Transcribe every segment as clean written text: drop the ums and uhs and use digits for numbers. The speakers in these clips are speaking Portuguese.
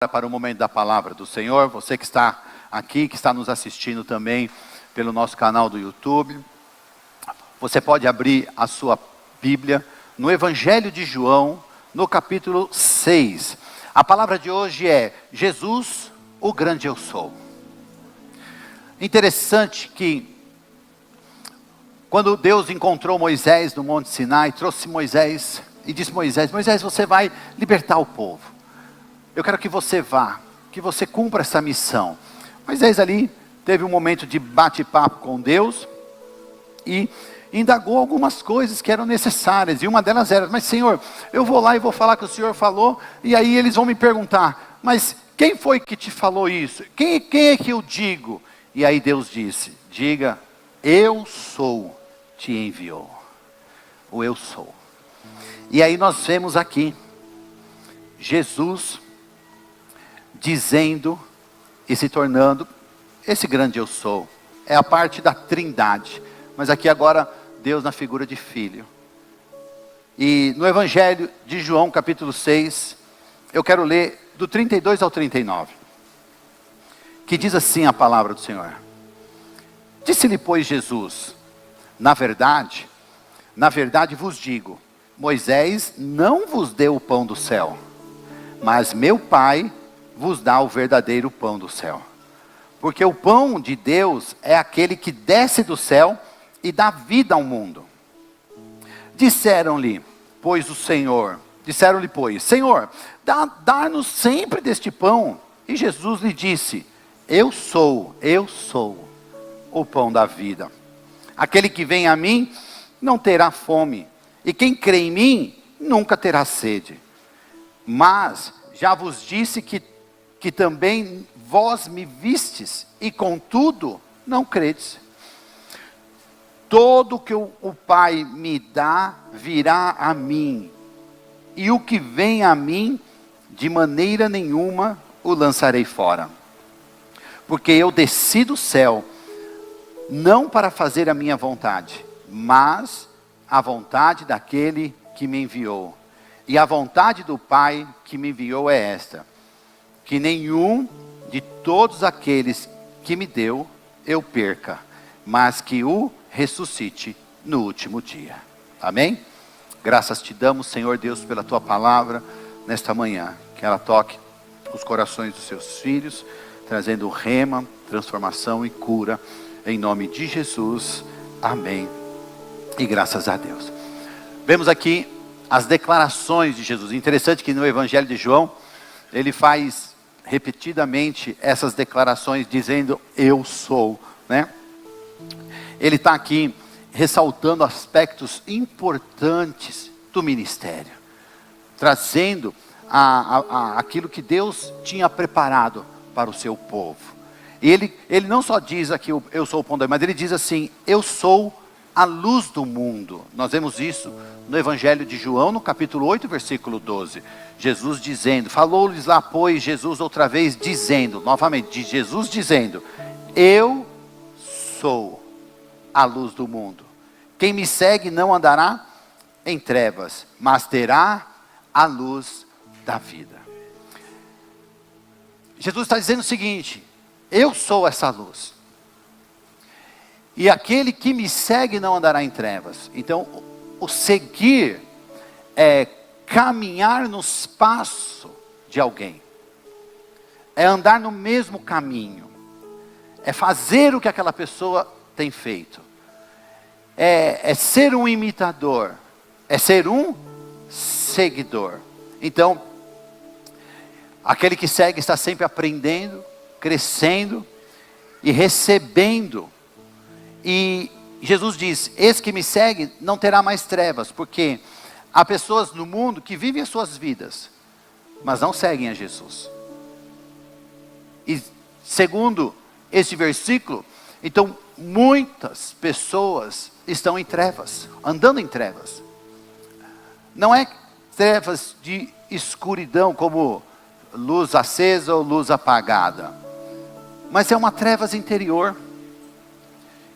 Para o momento da palavra do Senhor, você que está aqui, que está nos assistindo também pelo nosso canal do YouTube, você pode abrir a sua Bíblia no Evangelho de João, no capítulo 6. A palavra de hoje é Jesus, o grande eu sou. Interessante que quando Deus encontrou Moisés no Monte Sinai, trouxe Moisés e disse: Moisés, você vai libertar o povo. Eu quero que você vá, que você cumpra essa missão. Moisés ali teve um momento de bate-papo com Deus e indagou algumas coisas que eram necessárias. E uma delas era: mas Senhor, eu vou lá e vou falar que o Senhor falou, e aí eles vão me perguntar: mas quem foi que te falou isso? Quem é que eu digo? E aí Deus disse: diga, eu sou, te enviou. O eu sou. E aí nós vemos aqui Jesus dizendo e se tornando esse grande eu sou. É a parte da trindade, mas aqui agora Deus na figura de filho. E no Evangelho de João capítulo 6, eu quero ler do 32 ao 39, que diz assim a palavra do Senhor: disse-lhe pois Jesus: na verdade vos digo, Moisés não vos deu o pão do céu, mas meu Pai vos dá o verdadeiro pão do céu. Porque o pão de Deus é aquele que desce do céu e dá vida ao mundo. Disseram-lhe, pois, Senhor, dá-nos sempre deste pão. E Jesus lhe disse: eu sou o pão da vida. Aquele que vem a mim não terá fome, e quem crê em mim nunca terá sede. Mas já vos disse que também vós me vistes, e contudo não credes. Todo que o Pai me dá virá a mim, e o que vem a mim, de maneira nenhuma o lançarei fora. Porque eu desci do céu, não para fazer a minha vontade, mas a vontade daquele que me enviou. E a vontade do Pai que me enviou é esta: que nenhum de todos aqueles que me deu eu perca, mas que o ressuscite no último dia. Amém? Graças te damos, Senhor Deus, pela tua palavra nesta manhã. Que ela toque os corações dos seus filhos, trazendo rema, transformação e cura, em nome de Jesus. Amém. E graças a Deus. Vemos aqui as declarações de Jesus. Interessante que no Evangelho de João, ele faz repetidamente essas declarações dizendo: eu sou, né? Ele está aqui ressaltando aspectos importantes do ministério, trazendo aquilo que Deus tinha preparado para o seu povo. E ele não só diz aqui: eu sou o pão da vida, mas ele diz assim: eu sou a luz do mundo. Nós vemos isso no Evangelho de João, no capítulo 8, versículo 12. Jesus dizendo, falou-lhes lá, pois, Jesus outra vez dizendo, novamente, Jesus dizendo: eu sou a luz do mundo. Quem me segue não andará em trevas, mas terá a luz da vida. Jesus está dizendo o seguinte: eu sou essa luz. E aquele que me segue não andará em trevas. Então, o seguir é caminhar nos passos de alguém. É andar no mesmo caminho. É fazer o que aquela pessoa tem feito. É ser um imitador. É ser um seguidor. Então, aquele que segue está sempre aprendendo, crescendo e recebendo. E Jesus diz: esse que me segue não terá mais trevas, porque há pessoas no mundo que vivem as suas vidas, mas não seguem a Jesus. E segundo este versículo, então muitas pessoas estão em trevas, andando em trevas. Não é trevas de escuridão como luz acesa ou luz apagada, mas é uma trevas interior,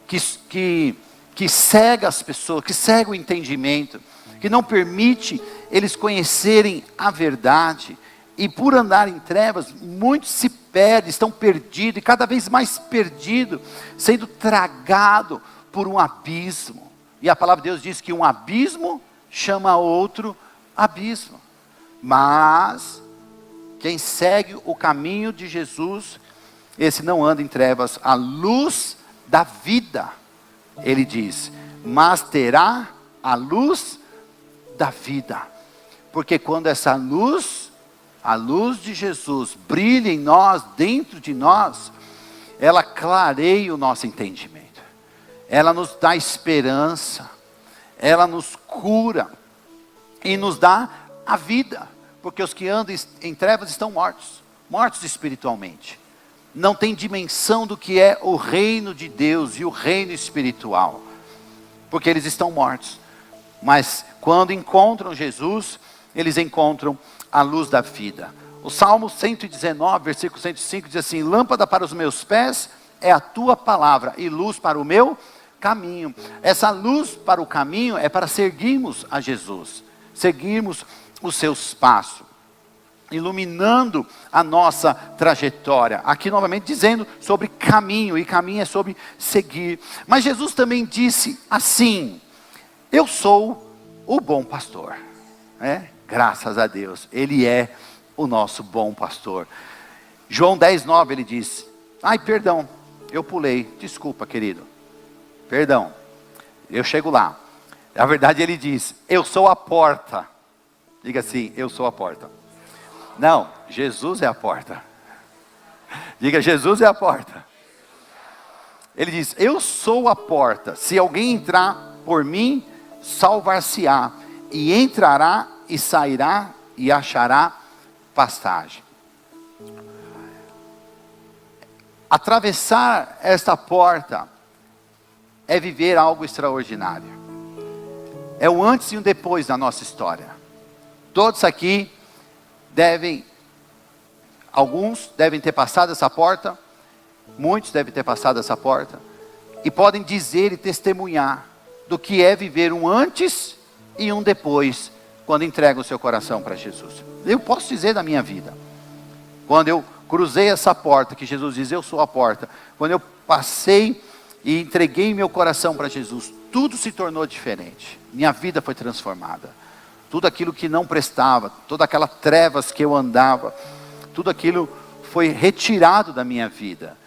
que cega as pessoas, que cega o entendimento, que não permite eles conhecerem a verdade, E por andar em trevas, muitos se perdem, estão perdidos, e cada vez mais perdidos, sendo tragado por um abismo. E a palavra de Deus diz que um abismo chama outro abismo. Mas quem segue o caminho de Jesus, esse não anda em trevas, a luz da vida, ele diz, mas terá a luz da vida. Porque quando essa luz, a luz de Jesus, brilha em nós, dentro de nós, ela clareia o nosso entendimento, ela nos dá esperança, ela nos cura, e nos dá a vida, porque os que andam em trevas estão mortos, mortos espiritualmente, não tem dimensão do que é o reino de Deus e o reino espiritual, porque eles estão mortos. Mas quando encontram Jesus, eles encontram a luz da vida. O Salmo 119, versículo 105 diz assim: lâmpada para os meus pés é a tua palavra e luz para o meu caminho. Essa luz para o caminho é para seguirmos a Jesus, seguirmos os seus passos, iluminando a nossa trajetória. Aqui novamente dizendo sobre caminho, e caminho é sobre seguir. Mas Jesus também disse assim: eu sou o bom pastor. Graças a Deus, Ele é o nosso bom pastor. João 10:9 ele diz, perdão, eu pulei, desculpa querido, perdão, eu chego lá. Na verdade ele diz, eu sou a porta. Diga assim, eu sou a porta. Não, Jesus é a porta. Diga, Jesus é a porta. Ele diz, eu sou a porta, se alguém entrar por mim, salvar-se-á, e entrará e sairá e achará pastagem. Atravessar esta porta é viver algo extraordinário. É o antes e o depois da nossa história. Todos aqui alguns devem ter passado essa porta, muitos devem ter passado essa porta, e podem dizer e testemunhar do que é viver um antes e um depois, quando entrega o seu coração para Jesus. Eu posso dizer da minha vida, quando eu cruzei essa porta, que Jesus diz, eu sou a porta, quando eu passei e entreguei meu coração para Jesus, tudo se tornou diferente, minha vida foi transformada, tudo aquilo que não prestava, toda aquela trevas que eu andava, tudo aquilo foi retirado da minha vida,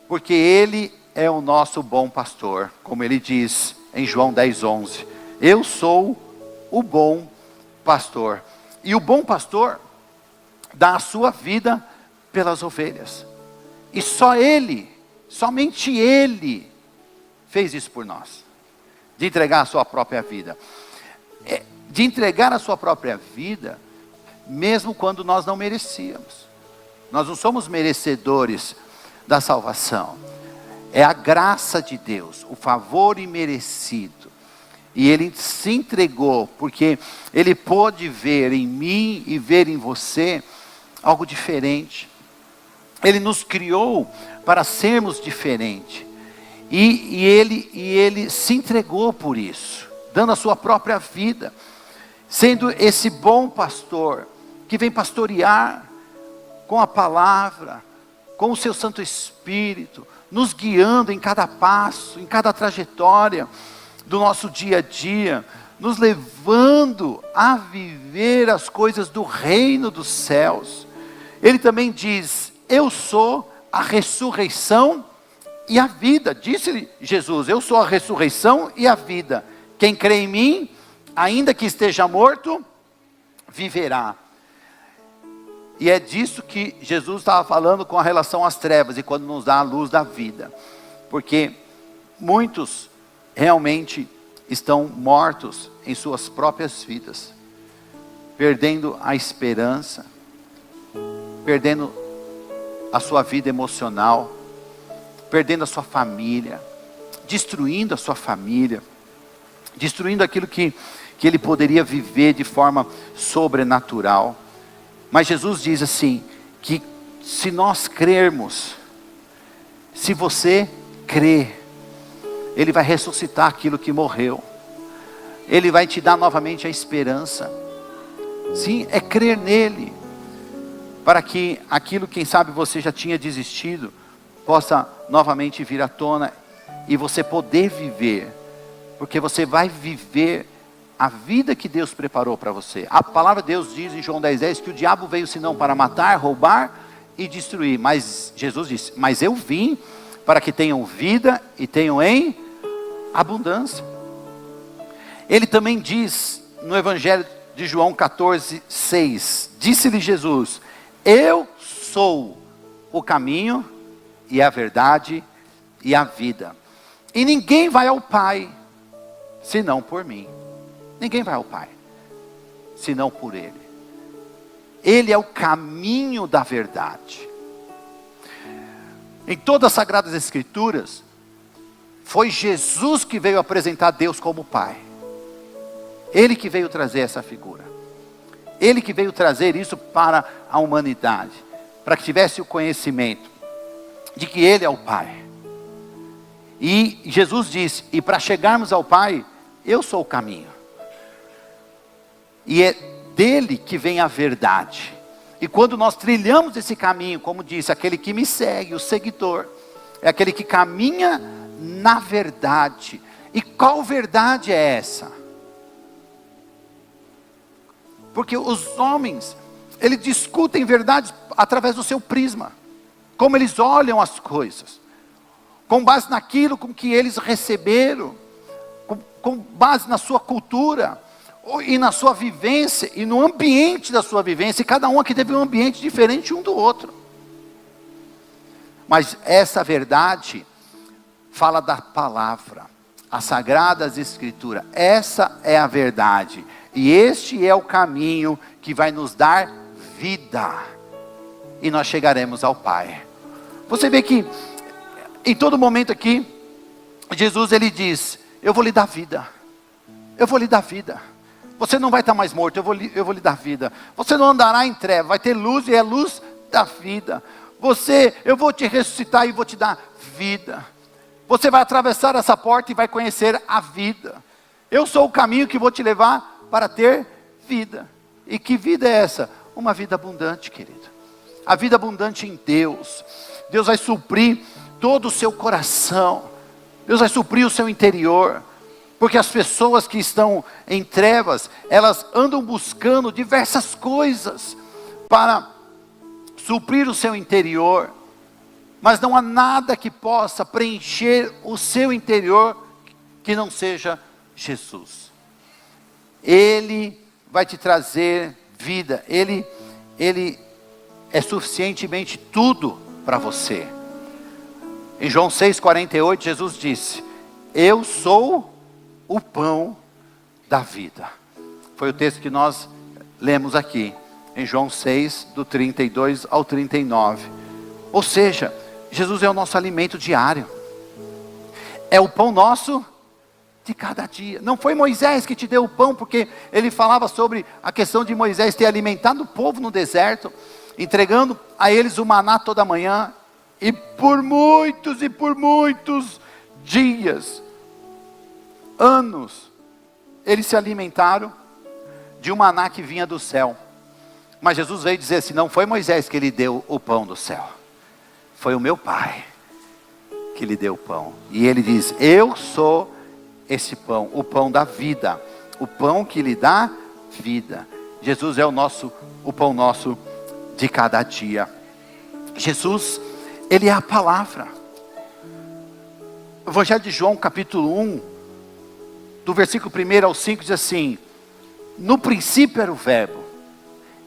porque Ele é o nosso bom pastor, como Ele diz em João 10:11, eu sou o bom pastor, e o bom pastor dá a sua vida pelas ovelhas, e só Ele, somente Ele fez isso por nós, de entregar a sua própria vida, de entregar a sua própria vida, mesmo quando nós não merecíamos, nós não somos merecedores da salvação, é a graça de Deus, o favor imerecido, e Ele se entregou, porque Ele pôde ver em mim e ver em você algo diferente. Ele nos criou para sermos diferentes. E Ele se entregou por isso, dando a sua própria vida, sendo esse bom pastor, que vem pastorear com a palavra, com o seu Santo Espírito, nos guiando em cada passo, em cada trajetória do nosso dia a dia, nos levando a viver as coisas do reino dos céus. Ele também diz, eu sou a ressurreição e a vida, disse-lhe Jesus, eu sou a ressurreição e a vida, quem crê em mim, ainda que esteja morto, viverá. E é disso que Jesus estava falando com a relação às trevas, e quando nos dá a luz da vida, porque muitos realmente estão mortos em suas próprias vidas, perdendo a esperança, perdendo a sua vida emocional, perdendo a sua família, destruindo a sua família, destruindo aquilo que ele poderia viver de forma sobrenatural. Mas Jesus diz assim, que se nós crermos, se você crer, Ele vai ressuscitar aquilo que morreu, Ele vai te dar novamente a esperança. Sim, é crer nele, para que aquilo, quem sabe você já tinha desistido, possa novamente vir à tona e você poder viver, porque você vai viver a vida que Deus preparou para você. A palavra de Deus diz em João 10,10 que o diabo veio senão para matar, roubar e destruir, mas Jesus disse, mas eu vim para que tenham vida e tenham em abundância. Ele também diz no Evangelho de João 14,6, disse-lhe Jesus, eu sou o caminho e a verdade e a vida, e ninguém vai ao Pai, senão por mim. Ninguém vai ao Pai, senão por Ele. Ele é o caminho da verdade. Em todas as Sagradas Escrituras, foi Jesus que veio apresentar Deus como Pai. Ele que veio trazer essa figura. Ele que veio trazer isso para a humanidade, para que tivesse o conhecimento de que Ele é o Pai. E Jesus disse, e para chegarmos ao Pai, eu sou o caminho. E é dele que vem a verdade. E quando nós trilhamos esse caminho, como disse, aquele que me segue, o seguidor, é aquele que caminha na verdade. E qual verdade é essa? Porque os homens, eles discutem verdades através do seu prisma. Como eles olham as coisas. Com base naquilo com que eles receberam. Com base na sua cultura. E na sua vivência. E no ambiente da sua vivência. E cada um aqui teve um ambiente diferente um do outro. Mas essa verdade fala da palavra. As Sagradas Escrituras. Essa é a verdade. E este é o caminho que vai nos dar vida. E nós chegaremos ao Pai. Você vê que em todo momento aqui, Jesus ele diz, eu vou lhe dar vida. Eu vou lhe dar vida. Você não vai estar mais morto, eu vou lhe dar vida. Você não andará em trevas, vai ter luz e é a luz da vida. Eu vou te ressuscitar e vou te dar vida. Você vai atravessar essa porta e vai conhecer a vida. Eu sou o caminho que vou te levar para ter vida. E que vida é essa? Uma vida abundante, querido. A vida abundante em Deus. Deus vai suprir todo o seu coração. Deus vai suprir o seu interior. Porque as pessoas que estão em trevas, elas andam buscando diversas coisas para suprir o seu interior. Mas não há nada que possa preencher o seu interior que não seja Jesus. Ele vai te trazer vida. Ele é suficientemente tudo para você. Em João 6,48, Jesus disse, eu sou o pão da vida. Foi o texto que nós lemos aqui. Em João 6, do 32 ao 39. Ou seja, Jesus é o nosso alimento diário. É o pão nosso de cada dia. Não foi Moisés que te deu o pão, porque ele falava sobre a questão de Moisés ter alimentado o povo no deserto, entregando a eles o maná toda manhã, e por muitos dias, anos, eles se alimentaram de um maná que vinha do céu. Mas Jesus veio dizer assim, não foi Moisés que lhe deu o pão do céu, foi o meu Pai que lhe deu o pão. E ele diz, eu sou esse pão, o pão da vida, o pão que lhe dá vida. Jesus é o pão nosso de cada dia. Jesus, ele é a palavra. O Evangelho de João, capítulo 1, do versículo 1 ao 5, diz assim, no princípio era o verbo,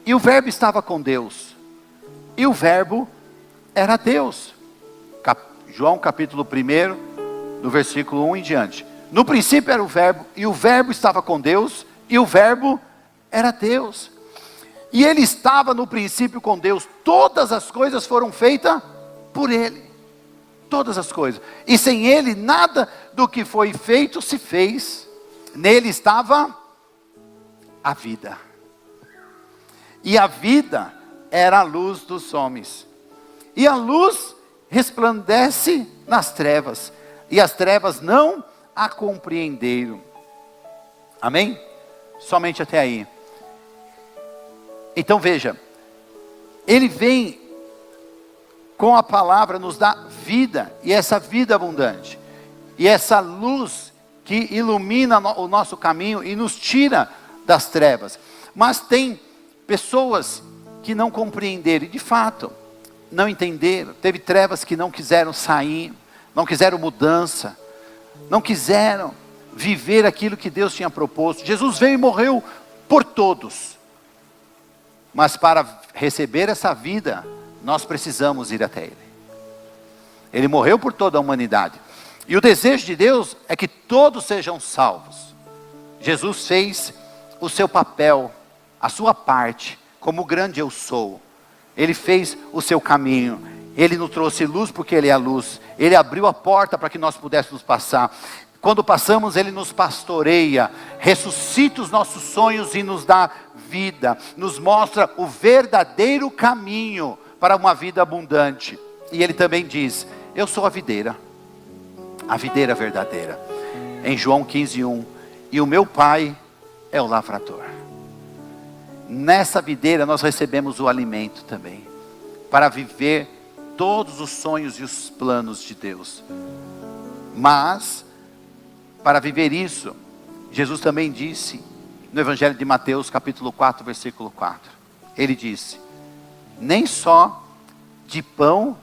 e o verbo estava com Deus, e o verbo era Deus. João capítulo 1, do versículo 1 em diante. No princípio era o verbo, e o verbo estava com Deus, e o verbo era Deus. E ele estava no princípio com Deus. Todas as coisas foram feitas por ele. Todas as coisas. E sem ele, nada do que foi feito se fez. Nele estava a vida. E a vida era a luz dos homens. E a luz resplandece nas trevas. E as trevas não a compreenderam. Amém? Somente até aí. Então veja, Ele vem com a palavra, nos dá vida, e essa vida abundante, e essa luz que ilumina o nosso caminho e nos tira das trevas. Mas tem pessoas que não compreenderam, e de fato, não entenderam. Teve trevas que não quiseram sair, não quiseram mudança, não quiseram viver aquilo que Deus tinha proposto. Jesus veio e morreu por todos, mas para receber essa vida, nós precisamos ir até Ele. Ele morreu por toda a humanidade, e o desejo de Deus é que todos sejam salvos. Jesus fez o seu papel, a sua parte, como o grande eu sou. Ele fez o seu caminho, Ele nos trouxe luz porque Ele é a luz, Ele abriu a porta para que nós pudéssemos passar. Quando passamos, Ele nos pastoreia, ressuscita os nossos sonhos e nos dá vida, nos mostra o verdadeiro caminho para uma vida abundante. E Ele também diz: eu sou a videira verdadeira, em João 15:1, e o meu Pai é o lavrador. Nessa videira nós recebemos o alimento também, para viver todos os sonhos e os planos de Deus. Mas, para viver isso, Jesus também disse, no Evangelho de Mateus, capítulo 4, versículo 4, Ele disse: nem só de pão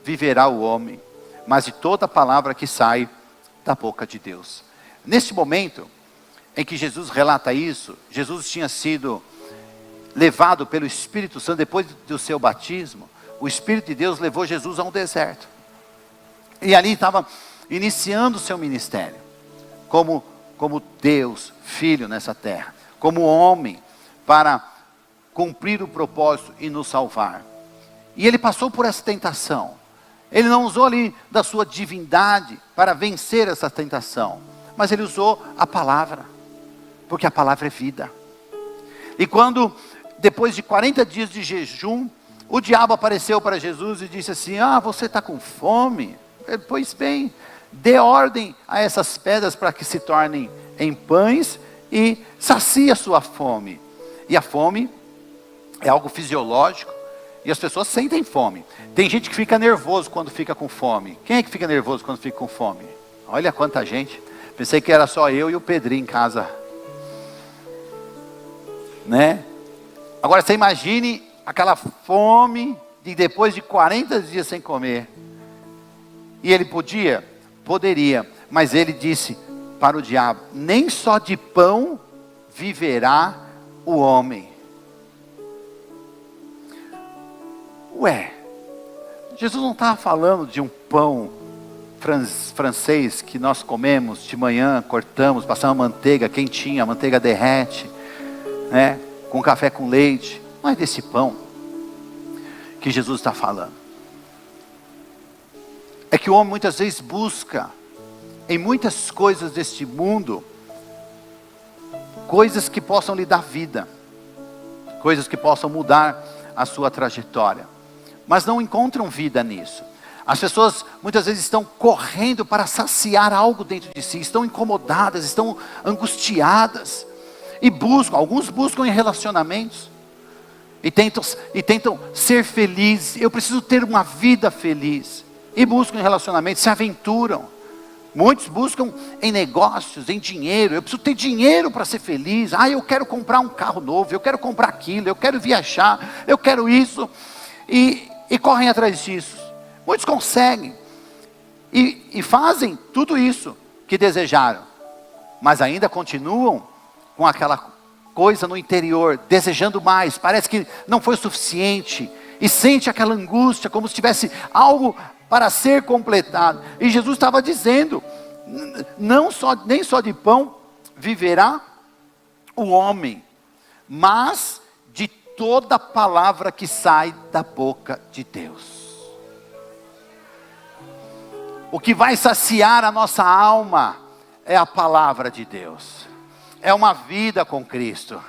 viverá o homem, mas de toda palavra que sai da boca de Deus. Neste momento em que Jesus relata isso, Jesus tinha sido levado pelo Espírito Santo, depois do seu batismo. O Espírito de Deus levou Jesus a um deserto, e ali estava iniciando o seu ministério, como Deus, Filho nessa terra, como homem, para cumprir o propósito e nos salvar. E Ele passou por essa tentação. Ele não usou ali da sua divindade para vencer essa tentação, mas Ele usou a palavra, porque a palavra é vida. E quando, depois de 40 dias de jejum, o diabo apareceu para Jesus e disse assim: você está com fome? Pois bem, dê ordem a essas pedras para que se tornem em pães e sacie a sua fome. E a fome é algo fisiológico, e as pessoas sentem fome. Tem gente que fica nervoso quando fica com fome. Quem é que fica nervoso quando fica com fome? Olha quanta gente. Pensei que era só eu e o Pedrinho em casa, né? Agora você imagine aquela fome de depois de 40 dias sem comer. E ele poderia, mas ele disse para o diabo: nem só de pão viverá o homem. Jesus não estava falando de um pão francês que nós comemos de manhã, cortamos, passamos manteiga quentinha, a manteiga derrete, né, com café com leite. Não é desse pão que Jesus está falando. É que o homem muitas vezes busca em muitas coisas deste mundo coisas que possam lhe dar vida, coisas que possam mudar a sua trajetória, mas não encontram vida nisso. As pessoas muitas vezes estão correndo para saciar algo dentro de si, estão incomodadas, estão angustiadas, e alguns buscam em relacionamentos, e tentam ser felizes. Eu preciso ter uma vida feliz, e buscam em relacionamentos, se aventuram. Muitos buscam em negócios, em dinheiro. Eu preciso ter dinheiro para ser feliz. Eu quero comprar um carro novo, eu quero comprar aquilo, eu quero viajar, eu quero isso, e correm atrás disso. Muitos conseguem e fazem tudo isso que desejaram, mas ainda continuam com aquela coisa no interior, desejando mais. Parece que não foi o suficiente, e sente aquela angústia, como se tivesse algo para ser completado. E Jesus estava dizendo: nem só de pão viverá o homem, mas de toda palavra que sai da boca de Deus. O que vai saciar a nossa alma é a palavra de Deus, é uma vida com Cristo,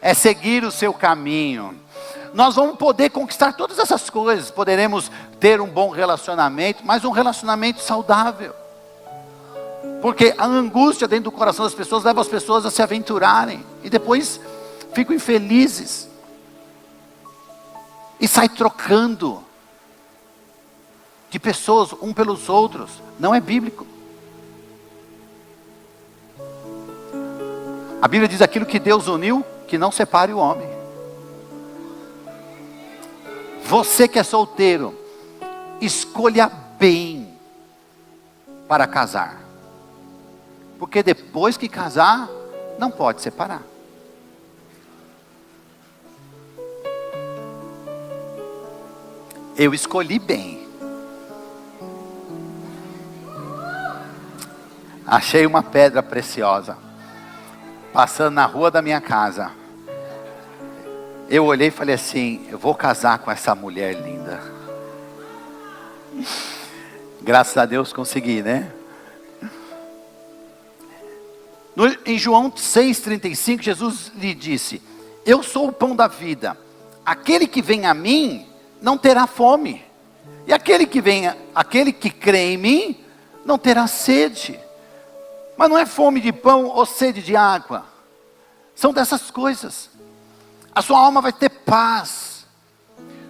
é seguir o seu caminho. Nós vamos poder conquistar todas essas coisas, poderemos ter um bom relacionamento, mas um relacionamento saudável, porque a angústia dentro do coração das pessoas leva as pessoas a se aventurarem, e depois ficam infelizes. e sai trocando de pessoas um pelos outros. Não é bíblico. A Bíblia diz: aquilo que Deus uniu, que não separe o homem. Você que é solteiro, escolha bem para casar. Porque depois que casar, não pode separar. Eu escolhi bem. Achei uma pedra preciosa, passando na rua da minha casa. Eu olhei e falei assim: eu vou casar com essa mulher linda. Graças a Deus consegui, né? Em João 6,35, Jesus lhe disse: eu sou o pão da vida. Aquele que vem a mim não terá fome. E aquele que crê em mim não terá sede. Mas não é fome de pão ou sede de água. São dessas coisas. A sua alma vai ter paz.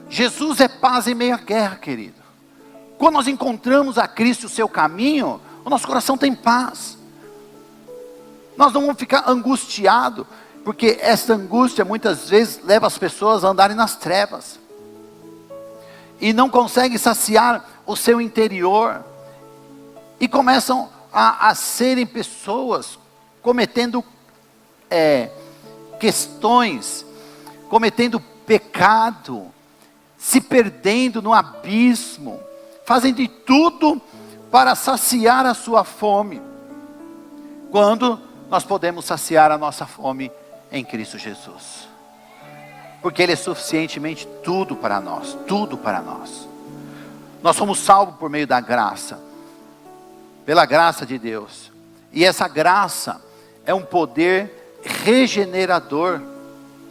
Jesus é paz em meio à guerra, querido. Quando nós encontramos a Cristo, o seu caminho, o nosso coração tem paz. Nós não vamos ficar angustiados, porque essa angústia muitas vezes leva as pessoas a andarem nas trevas. E não conseguem saciar o seu interior. E começam a serem pessoas cometendo questões, cometendo pecado, se perdendo no abismo, fazem de tudo para saciar a sua fome, quando nós podemos saciar a nossa fome em Cristo Jesus, porque Ele é suficientemente tudo para nós, tudo para nós. Nós somos salvos por meio da graça, pela graça de Deus, e essa graça é um poder regenerador,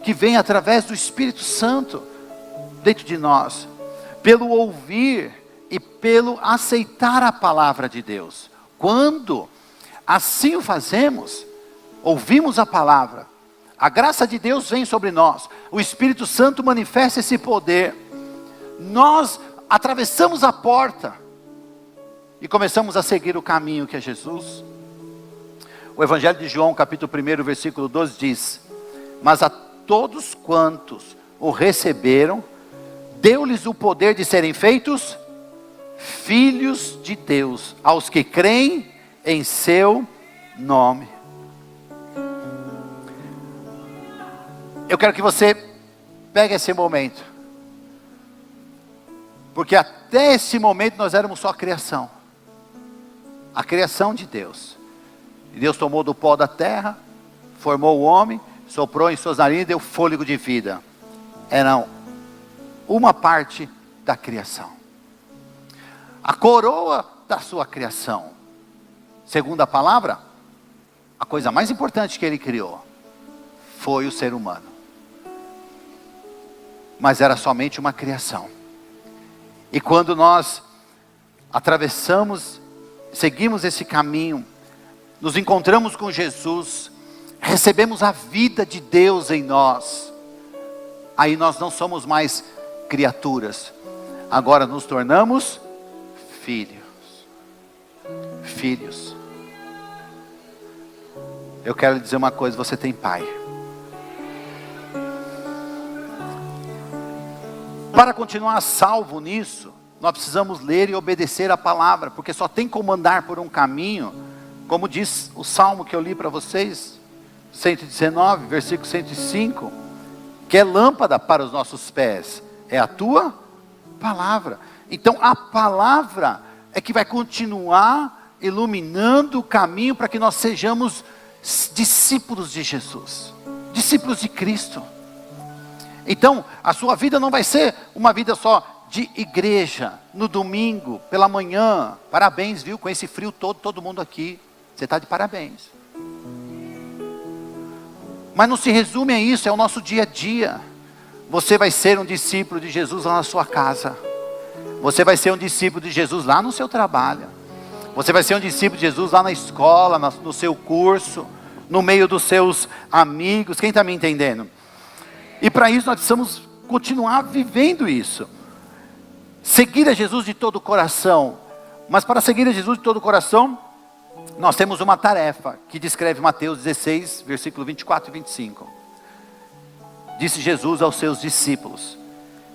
que vem através do Espírito Santo, dentro de nós, pelo ouvir e pelo aceitar a palavra de Deus. Quando assim o fazemos, ouvimos a palavra, a graça de Deus vem sobre nós, o Espírito Santo manifesta esse poder, nós atravessamos a porta, e começamos a seguir o caminho que é Jesus. O Evangelho de João, capítulo 1, versículo 12 diz: mas a todos quantos o receberam, deu-lhes o poder de serem feitos filhos de Deus, aos que creem em seu nome. Eu quero que você pegue esse momento, porque até esse momento nós éramos só criação, a criação de Deus. E Deus tomou do pó da terra, formou o homem, soprou em suas narinas e deu fôlego de vida. Era uma parte da criação, a coroa da sua criação, segundo a palavra, a coisa mais importante que Ele criou foi o ser humano. Mas era somente uma criação. E quando nós atravessamos, seguimos esse caminho, nos encontramos com Jesus, recebemos a vida de Deus em nós, aí nós não somos mais criaturas, agora nos tornamos filhos. Filhos. Eu quero lhe dizer uma coisa: você tem pai. Para continuar salvo nisso, nós precisamos ler e obedecer a palavra, porque só tem como andar por um caminho, como diz o salmo que eu li para vocês, 119, versículo 105, que é lâmpada para os nossos pés, é a tua palavra. Então a palavra é que vai continuar iluminando o caminho para que nós sejamos discípulos de Jesus, discípulos de Cristo. Então a sua vida não vai ser uma vida só de igreja, no domingo, pela manhã. Parabéns, viu, com esse frio todo mundo aqui, você está de parabéns. Mas não se resume a isso, é o nosso dia a dia. Você vai ser um discípulo de Jesus lá na sua casa, você vai ser um discípulo de Jesus lá no seu trabalho, você vai ser um discípulo de Jesus lá na escola, no seu curso, no meio dos seus amigos. Quem está me entendendo? E para isso nós precisamos continuar vivendo isso. Seguir a Jesus de todo o coração. Mas para seguir a Jesus de todo o coração, nós temos uma tarefa que descreve Mateus 16, versículo 24 e 25. Disse Jesus aos seus discípulos: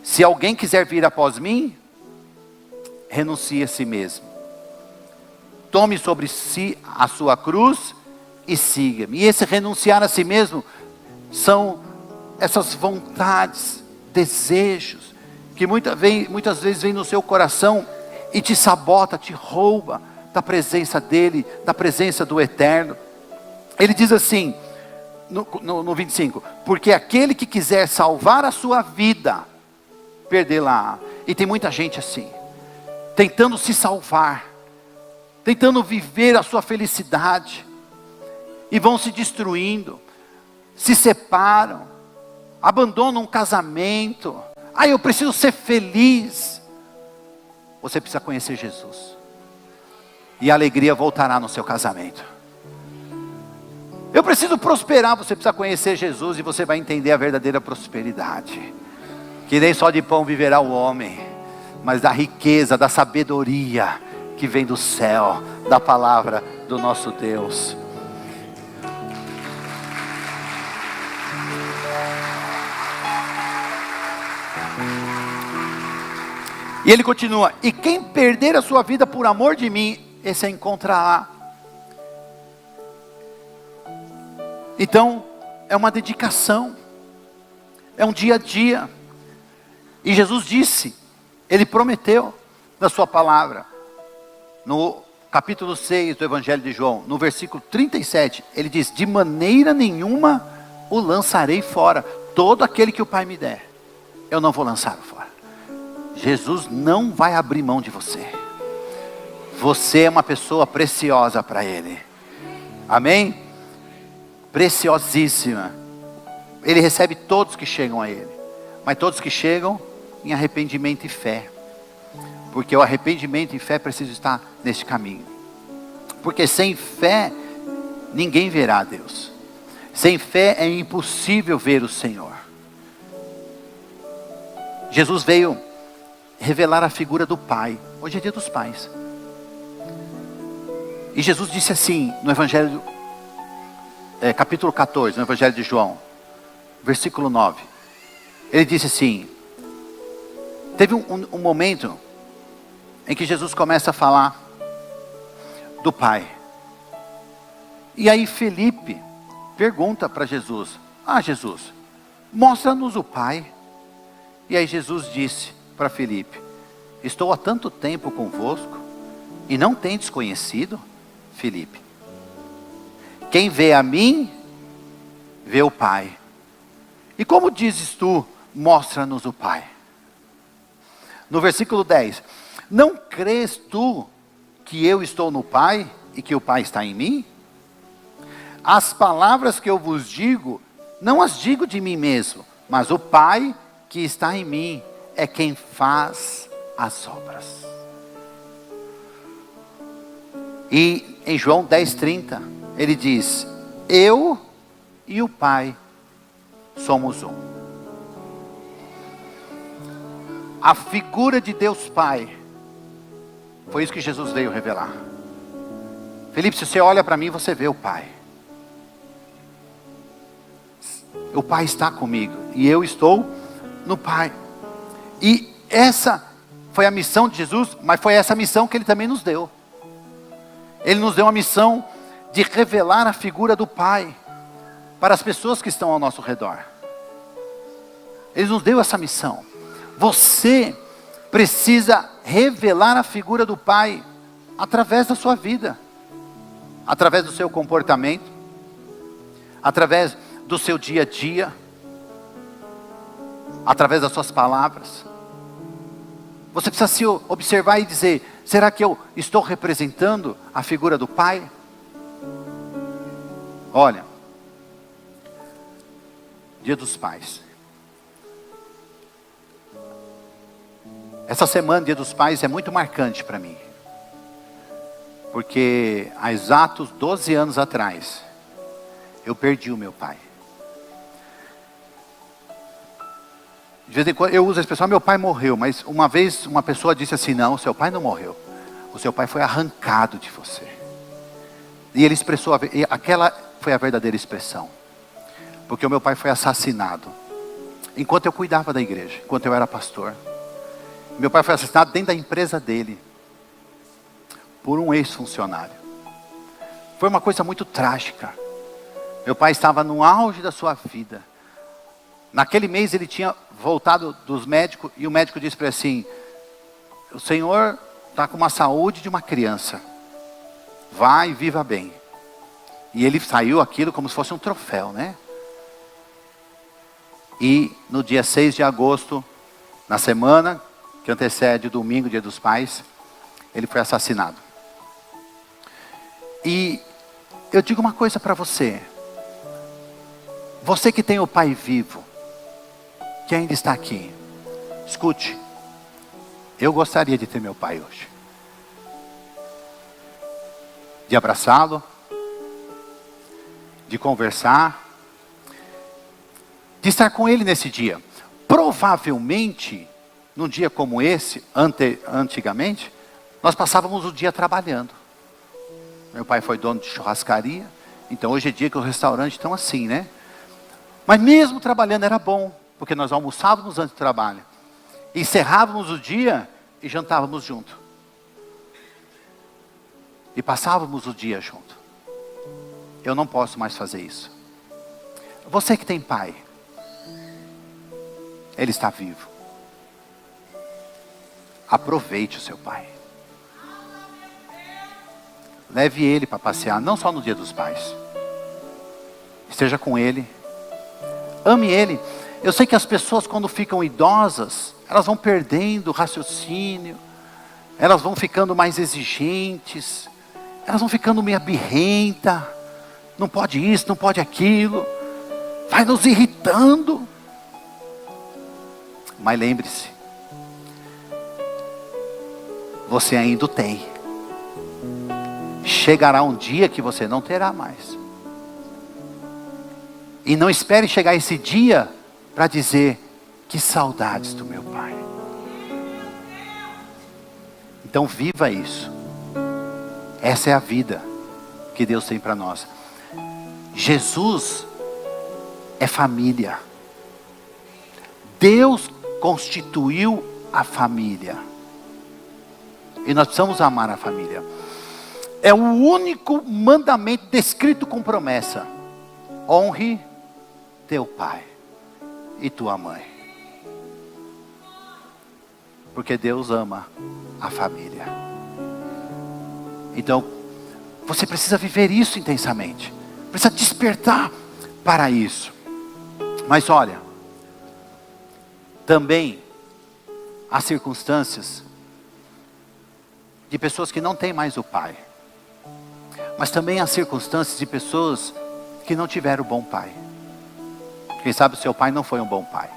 se alguém quiser vir após mim, renuncie a si mesmo. Tome sobre si a sua cruz e siga-me. E esse renunciar a si mesmo são essas vontades, desejos, que muitas vezes vem no seu coração e te sabota, te rouba da presença dEle, da presença do Eterno. Ele diz assim, no 25, porque aquele que quiser salvar a sua vida, perdê-la. E tem muita gente assim, tentando se salvar, tentando viver a sua felicidade, e vão se destruindo, se separam, abandonam um casamento. Eu preciso ser feliz. Você precisa conhecer Jesus, e a alegria voltará no seu casamento. Eu preciso prosperar. Você precisa conhecer Jesus, e você vai entender a verdadeira prosperidade. Que nem só de pão viverá o homem, mas da riqueza, da sabedoria que vem do céu, da palavra do nosso Deus. E ele continua: e quem perder a sua vida por amor de mim, esse a encontrará. Então, é uma dedicação, é um dia a dia. E Jesus disse, Ele prometeu na sua palavra, no capítulo 6 do Evangelho de João, no versículo 37, Ele diz: de maneira nenhuma o lançarei fora. Todo aquele que o Pai me der, eu não vou lançar fora. Jesus não vai abrir mão de você. Você é uma pessoa preciosa para Ele. Amém? Preciosíssima. Ele recebe todos que chegam a Ele, mas todos que chegam em arrependimento e fé. Porque o arrependimento e fé precisam estar neste caminho. Porque sem fé, ninguém verá a Deus. Sem fé é impossível ver o Senhor. Jesus veio revelar a figura do Pai. Hoje é dia dos pais. E Jesus disse assim, no Evangelho, capítulo 14, no Evangelho de João, versículo 9. Ele disse assim, teve um momento em que Jesus começa a falar do Pai. E aí Felipe pergunta para Jesus: Jesus, mostra-nos o Pai. E aí Jesus disse para Felipe: estou há tanto tempo convosco e não tendes conhecido, Felipe? Quem vê a mim, vê o Pai. E como dizes tu, mostra-nos o Pai? No versículo 10, não crês tu que eu estou no Pai e que o Pai está em mim? As palavras que eu vos digo, não as digo de mim mesmo, mas o Pai que está em mim é quem faz as obras. E em João 10:30, ele diz: eu e o Pai somos um. A figura de Deus Pai, foi isso que Jesus veio revelar. Felipe, se você olha para mim, você vê o Pai. O Pai está comigo e eu estou no Pai. E essa foi a missão de Jesus, mas foi essa missão que Ele também nos deu. Ele nos deu a missão de revelar a figura do Pai para as pessoas que estão ao nosso redor. Ele nos deu essa missão. Você precisa revelar a figura do Pai através da sua vida, através do seu comportamento, através do seu dia a dia, através das suas palavras. Você precisa se observar e dizer: será que eu estou representando a figura do Pai? Olha, Dia dos Pais. Essa semana, Dia dos Pais, é muito marcante para mim. Porque há exatos 12 anos atrás, eu perdi o meu pai. De vez em quando eu uso a expressão, meu pai morreu, mas uma vez uma pessoa disse assim, não, seu pai não morreu. O seu pai foi arrancado de você. E ele expressou, aquela foi a verdadeira expressão. Porque o meu pai foi assassinado. Enquanto eu cuidava da igreja, enquanto eu era pastor. Meu pai foi assassinado dentro da empresa dele. Por um ex-funcionário. Foi uma coisa muito trágica. Meu pai estava no auge da sua vida. Naquele mês ele tinha voltado dos médicos e o médico disse para ele assim, o senhor está com uma saúde de uma criança. Vai e viva bem. E ele saiu aquilo como se fosse um troféu, né? E no dia 6 de agosto, na semana que antecede o domingo, dia dos pais, ele foi assassinado. E eu digo uma coisa para você. Você que tem o pai vivo, que ainda está aqui, escute. Eu gostaria de ter meu pai hoje. De abraçá-lo, de conversar, de estar com ele nesse dia. Provavelmente, num dia como esse, antigamente, nós passávamos o dia trabalhando. Meu pai foi dono de churrascaria, então hoje é dia que os restaurantes estão assim, né? Mas mesmo trabalhando era bom, porque nós almoçávamos antes do trabalho. Encerrávamos o dia e jantávamos junto. E passávamos o dia junto. Eu não posso mais fazer isso. Você que tem pai, ele está vivo. Aproveite o seu pai. Leve ele para passear, não só no dia dos pais. Esteja com ele. Ame ele. Eu sei que as pessoas quando ficam idosas, elas vão perdendo o raciocínio. Elas vão ficando mais exigentes. Elas vão ficando meio birrenta. Não pode isso, não pode aquilo. Vai nos irritando. Mas lembre-se. Você ainda o tem. Chegará um dia que você não terá mais. E não espere chegar esse dia para dizer, que saudades do meu pai. Então viva isso. Essa é a vida que Deus tem para nós. Jesus é família. Deus constituiu a família. E nós precisamos amar a família. É o único mandamento descrito com promessa. Honre teu pai e tua mãe. Porque Deus ama a família. Então, você precisa viver isso intensamente. Precisa despertar para isso. Mas olha, também há circunstâncias de pessoas que não têm mais o pai. Mas também há circunstâncias de pessoas que não tiveram bom pai. Quem sabe o seu pai não foi um bom pai.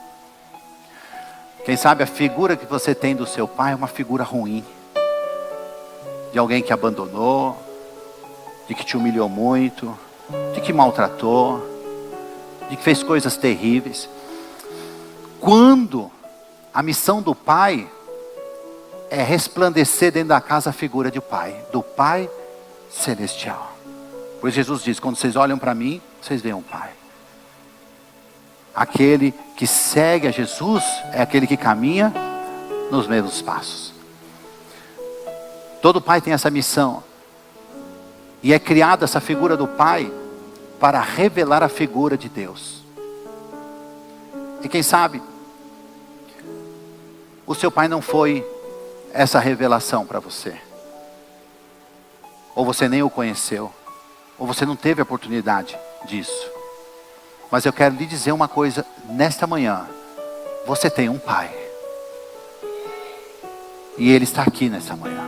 Quem sabe a figura que você tem do seu pai é uma figura ruim. De alguém que abandonou, de que te humilhou muito, de que maltratou, de que fez coisas terríveis. Quando a missão do pai é resplandecer dentro da casa a figura do pai celestial. Pois Jesus diz, quando vocês olham para mim, vocês veem um pai. Aquele que segue a Jesus é aquele que caminha nos mesmos passos. Todo pai tem essa missão. E é criada essa figura do pai para revelar a figura de Deus. E quem sabe, o seu pai não foi essa revelação para você. Ou você nem o conheceu. Ou você não teve a oportunidade disso. Mas eu quero lhe dizer uma coisa nesta manhã. Você tem um pai. E ele está aqui nesta manhã.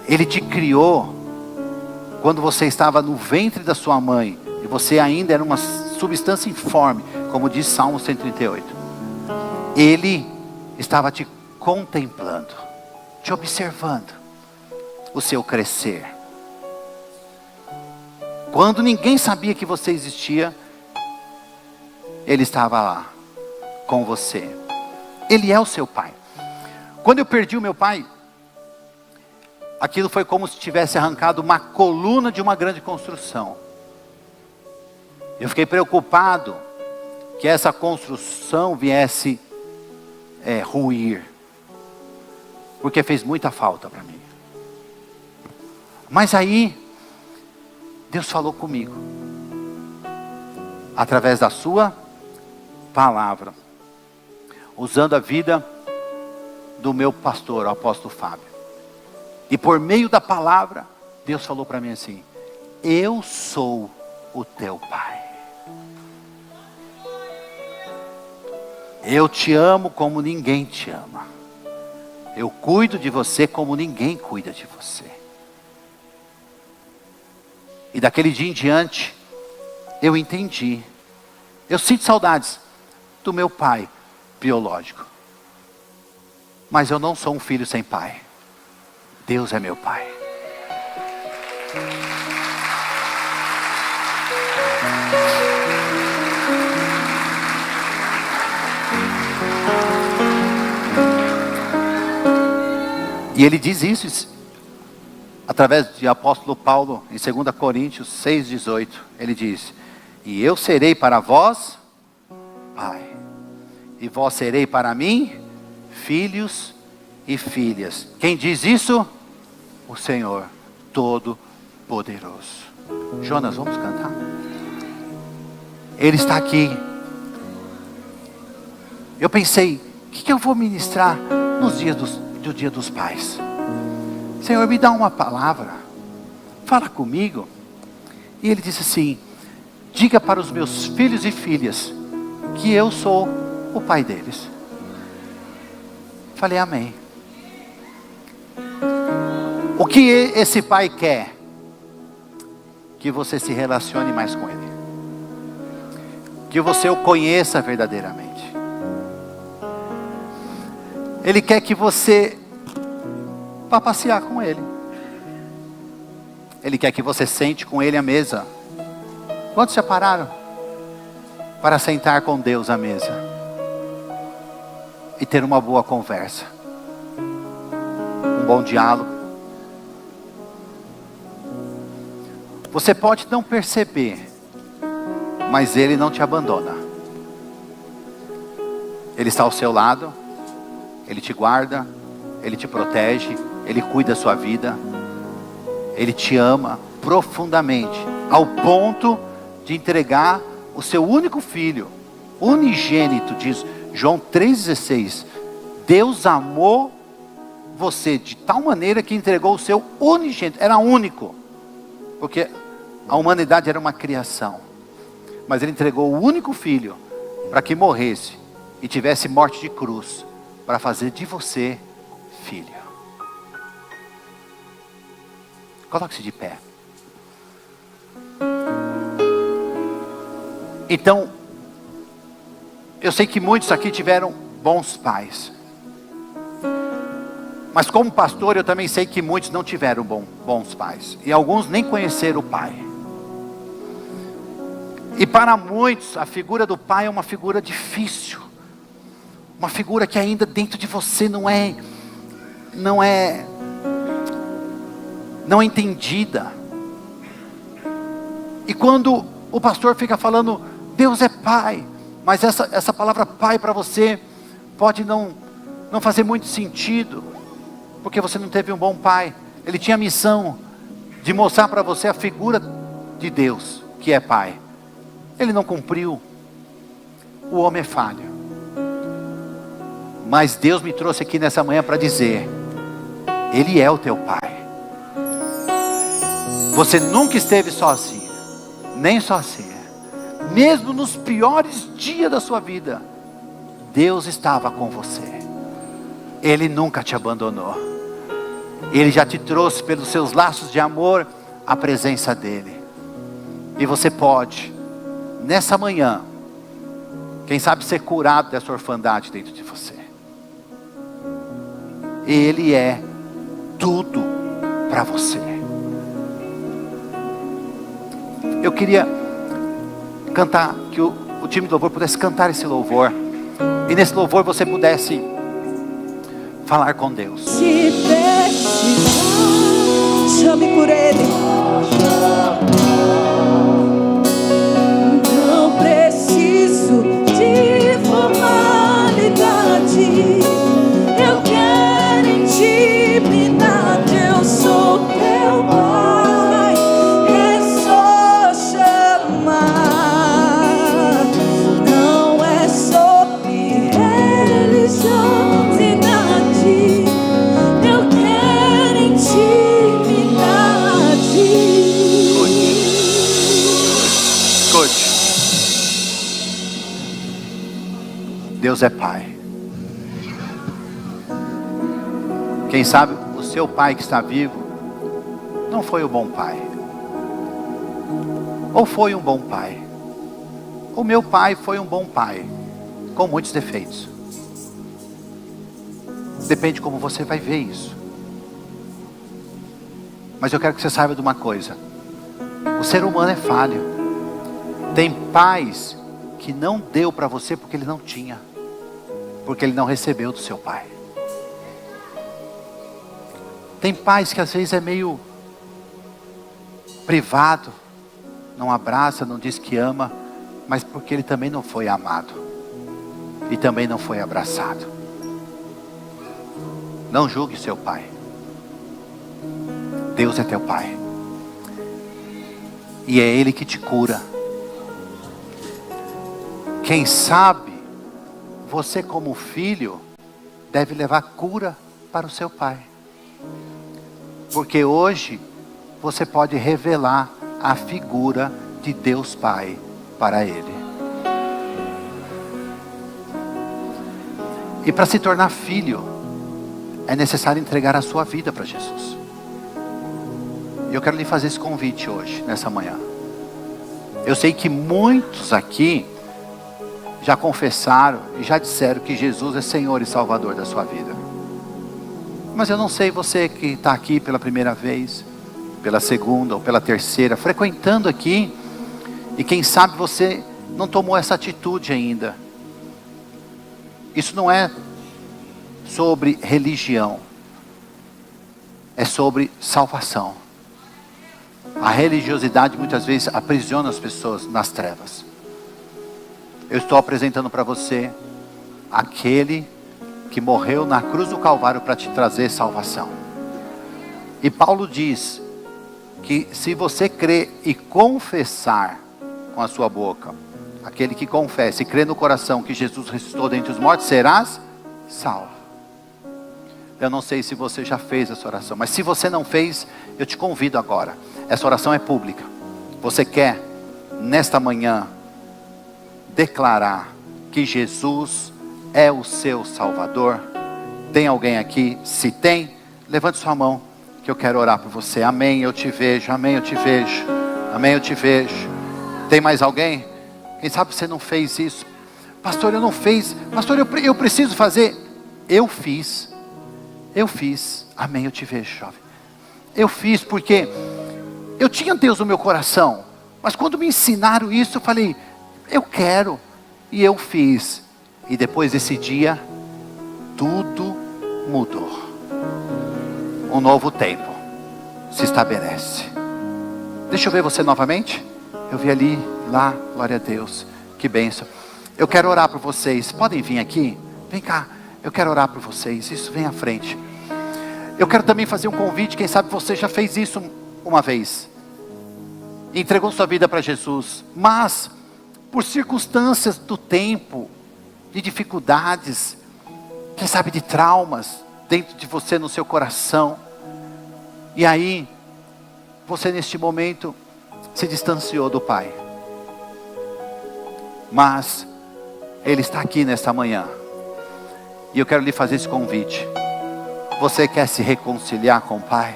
Ele te criou quando você estava no ventre da sua mãe. E você ainda era uma substância informe, como diz Salmo 138. Ele estava te contemplando, te observando o seu crescer. Quando ninguém sabia que você existia, Ele estava lá com você. Ele é o seu pai. Quando eu perdi o meu pai, aquilo foi como se tivesse arrancado uma coluna de uma grande construção. Eu fiquei preocupado que essa construção viesse ruir, porque fez muita falta para mim. Mas aí, Deus falou comigo, através da sua palavra, usando a vida do meu pastor, o apóstolo Fábio. E por meio da palavra, Deus falou para mim assim: eu sou o teu pai. Eu te amo como ninguém te ama. Eu cuido de você como ninguém cuida de você. E daquele dia em diante, eu entendi. Eu sinto saudades do meu pai biológico. Mas eu não sou um filho sem pai. Deus é meu pai. E ele diz isso através de apóstolo Paulo em 2 Coríntios 6,18. Ele diz: e eu serei para vós pai, e vós serei para mim filhos e filhas. Quem diz isso? O Senhor Todo-Poderoso. Jonas, vamos cantar? Ele está aqui. Eu pensei, o que eu vou ministrar nos dias do Dia dos Pais? Senhor, me dá uma palavra, fala comigo. E ele disse assim: diga para os meus filhos e filhas que eu sou o pai deles. Falei, amém. O que esse pai quer? Que você se relacione mais com ele, que você o conheça verdadeiramente. Ele quer que você vá passear com ele. Ele quer que você sente com ele à mesa. Quantos já pararam para sentar com Deus à mesa e ter uma boa conversa, um bom diálogo? Você pode não perceber, mas Ele não te abandona. Ele está ao seu lado, Ele te guarda, Ele te protege, Ele cuida da sua vida, Ele te ama profundamente, ao ponto de entregar o seu único filho, unigênito, diz João 3,16. Deus amou você de tal maneira que entregou o seu unigênito, era único, porque a humanidade era uma criação, mas Ele entregou o único filho para que morresse e tivesse morte de cruz, para fazer de você filho. Coloque-se de pé. Então, eu sei que muitos aqui tiveram bons pais, mas como pastor eu também sei que muitos não tiveram bons pais, e alguns nem conheceram o pai. E para muitos a figura do pai é uma figura difícil, uma figura que ainda dentro de você não é entendida. E quando o pastor fica falando, Deus é pai, mas essa palavra pai para você pode não fazer muito sentido, porque você não teve um bom pai. Ele tinha a missão de mostrar para você a figura de Deus, que é pai. Ele não cumpriu. O homem é falho. Mas Deus me trouxe aqui nessa manhã para dizer: Ele é o teu pai. Você nunca esteve sozinho, nem sozinha. Mesmo nos piores dias da sua vida, Deus estava com você. Ele nunca te abandonou. Ele já te trouxe pelos seus laços de amor à presença dEle. E você pode, nessa manhã, quem sabe ser curado dessa orfandade dentro de você. Ele é tudo para você. Eu queria cantar que o o time de louvor pudesse cantar esse louvor. E nesse louvor você pudesse falar com Deus. Se precisar, chame por Ele. Não preciso de formalidade. Eu quero intimidade. Eu sou teu pai. É só chamar. Não é sobre religiosidade. Eu quero intimidade. Escute. Deus é Pai. Quem sabe o seu pai que está vivo não foi o bom pai. Ou foi um bom pai. O meu pai foi um bom pai, com muitos defeitos. Depende de como você vai ver isso. Mas eu quero que você saiba de uma coisa. O ser humano é falho. Tem pais que não deu para você porque ele não tinha. Porque ele não recebeu do seu pai. Tem pais que às vezes é meio privado. Não abraça, não diz que ama. Mas porque ele também não foi amado. E também não foi abraçado. Não julgue seu pai. Deus é teu pai. E é Ele que te cura. Quem sabe, você como filho, deve levar cura para o seu pai. Porque hoje, você pode revelar a figura de Deus Pai para ele. E para se tornar filho, é necessário entregar a sua vida para Jesus. E eu quero lhe fazer esse convite hoje, nessa manhã. Eu sei que muitos aqui já confessaram e já disseram que Jesus é Senhor e Salvador da sua vida. Mas eu não sei você que está aqui pela primeira vez, pela segunda ou pela terceira, frequentando aqui, e quem sabe você não tomou essa atitude ainda. Isso não é sobre religião, é sobre salvação. A religiosidade muitas vezes aprisiona as pessoas nas trevas. Eu estou apresentando para você aquele que morreu na cruz do Calvário para te trazer salvação. E Paulo diz que se você crer e confessar com a sua boca, aquele que confessa e crê no coração que Jesus ressuscitou dentre os mortos, serás salvo. Eu não sei se você já fez essa oração, mas se você não fez, eu te convido agora. Essa oração é pública. Você quer, nesta manhã, declarar que Jesus é o seu Salvador? Tem alguém aqui? Se tem, levante sua mão, que eu quero orar por você. Amém, eu te vejo. Amém, eu te vejo. Amém, eu te vejo. Tem mais alguém? Quem sabe você não fez isso? Pastor, eu não fiz. Pastor, eu preciso fazer. Eu fiz. Amém, eu te vejo, jovem. Eu fiz porque eu tinha Deus no meu coração. Mas quando me ensinaram isso, eu falei, eu quero. E eu fiz. E depois desse dia, tudo mudou. Um novo tempo se estabelece. Deixa eu ver você novamente. Eu vi ali, lá, glória a Deus. Que bênção. Eu quero orar por vocês. Podem vir aqui? Vem cá. Eu quero orar por vocês. Isso, vem à frente. Eu quero também fazer um convite. Quem sabe você já fez isso uma vez. Entregou sua vida para Jesus. Mas, por circunstâncias do tempo, de dificuldades, quem sabe de traumas, dentro de você, no seu coração. E aí, você neste momento, se distanciou do Pai. Mas, Ele está aqui nesta manhã. E eu quero lhe fazer esse convite. Você quer se reconciliar com o Pai?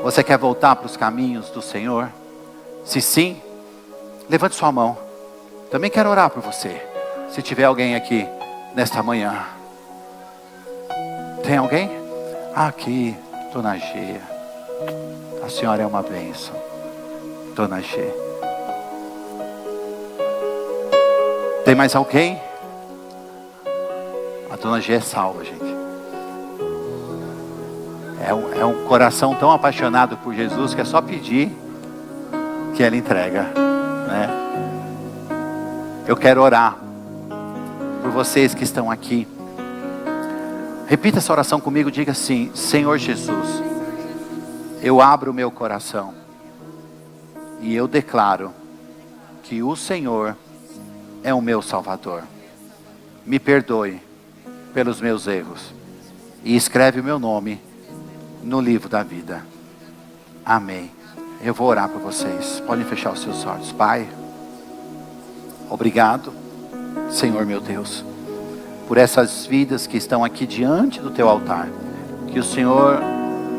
Você quer voltar para os caminhos do Senhor? Se sim, levante sua mão. Também quero orar por você. Se tiver alguém aqui nesta manhã. Tem alguém? Aqui, Dona G. A senhora é uma bênção. Dona G. Tem mais alguém? A dona G é salva, gente. É um coração tão apaixonado por Jesus que é só pedir que ela entrega, né? Eu quero orar por vocês que estão aqui. Repita essa oração comigo, diga assim: Senhor Jesus, eu abro o meu coração e eu declaro que o Senhor é o meu Salvador. Me perdoe pelos meus erros e escreve o meu nome no livro da vida. Amém. Eu vou orar por vocês. Podem fechar os seus olhos. Pai, obrigado, Senhor meu Deus, por essas vidas que estão aqui diante do teu altar. Que o Senhor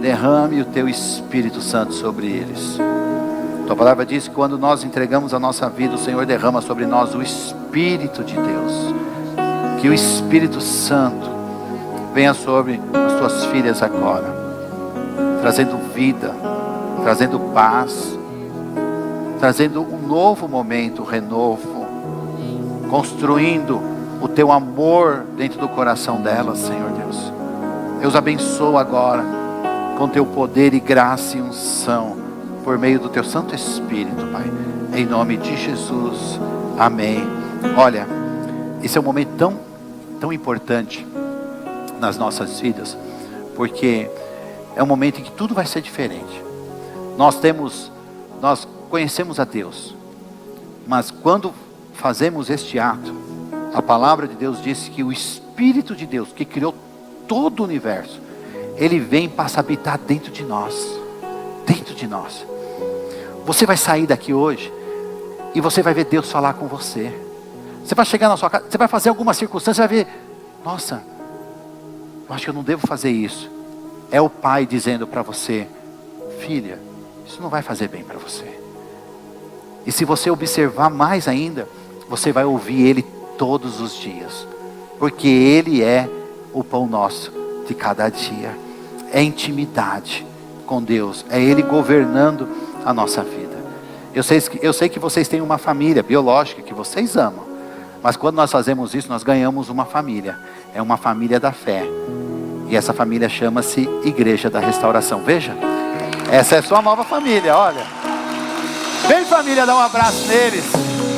derrame o teu Espírito Santo sobre eles. Tua palavra diz que quando nós entregamos a nossa vida, o Senhor derrama sobre nós o Espírito de Deus. Que o Espírito Santo venha sobre as tuas filhas agora, trazendo vida, trazendo paz, trazendo um novo momento, renovo, construindo o teu amor dentro do coração delas, Senhor Deus. Eu os abençoo agora com teu poder e graça e unção, por meio do teu Santo Espírito, Pai, em nome de Jesus, amém. Olha, esse é um momento tão importante nas nossas vidas, porque é um momento em que tudo vai ser diferente. Nós conhecemos a Deus, mas quando fazemos este ato, a palavra de Deus diz que o Espírito de Deus, que criou todo o universo, Ele vem para habitar dentro de nós. Dentro de nós. Você vai sair daqui hoje e você vai ver Deus falar com você. Você vai chegar na sua casa, você vai fazer alguma circunstância, você vai ver: nossa, eu acho que eu não devo fazer isso. É o Pai dizendo para você: filha, isso não vai fazer bem para você. E se você observar mais ainda, você vai ouvir Ele todos os dias, porque Ele é o pão nosso de cada dia. É intimidade com Deus, é Ele governando a nossa vida. Eu sei que vocês têm uma família biológica que vocês amam, mas quando nós fazemos isso, nós ganhamos uma família. É uma família da fé, e essa família chama-se Igreja da Restauração. Veja, essa é a sua nova família. Olha, vem família, dá um abraço neles.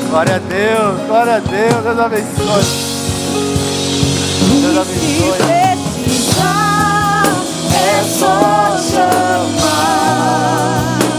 Glória a Deus, glória a Deus. Deus abençoe. Deus abençoe. Se precisar, é só chamar.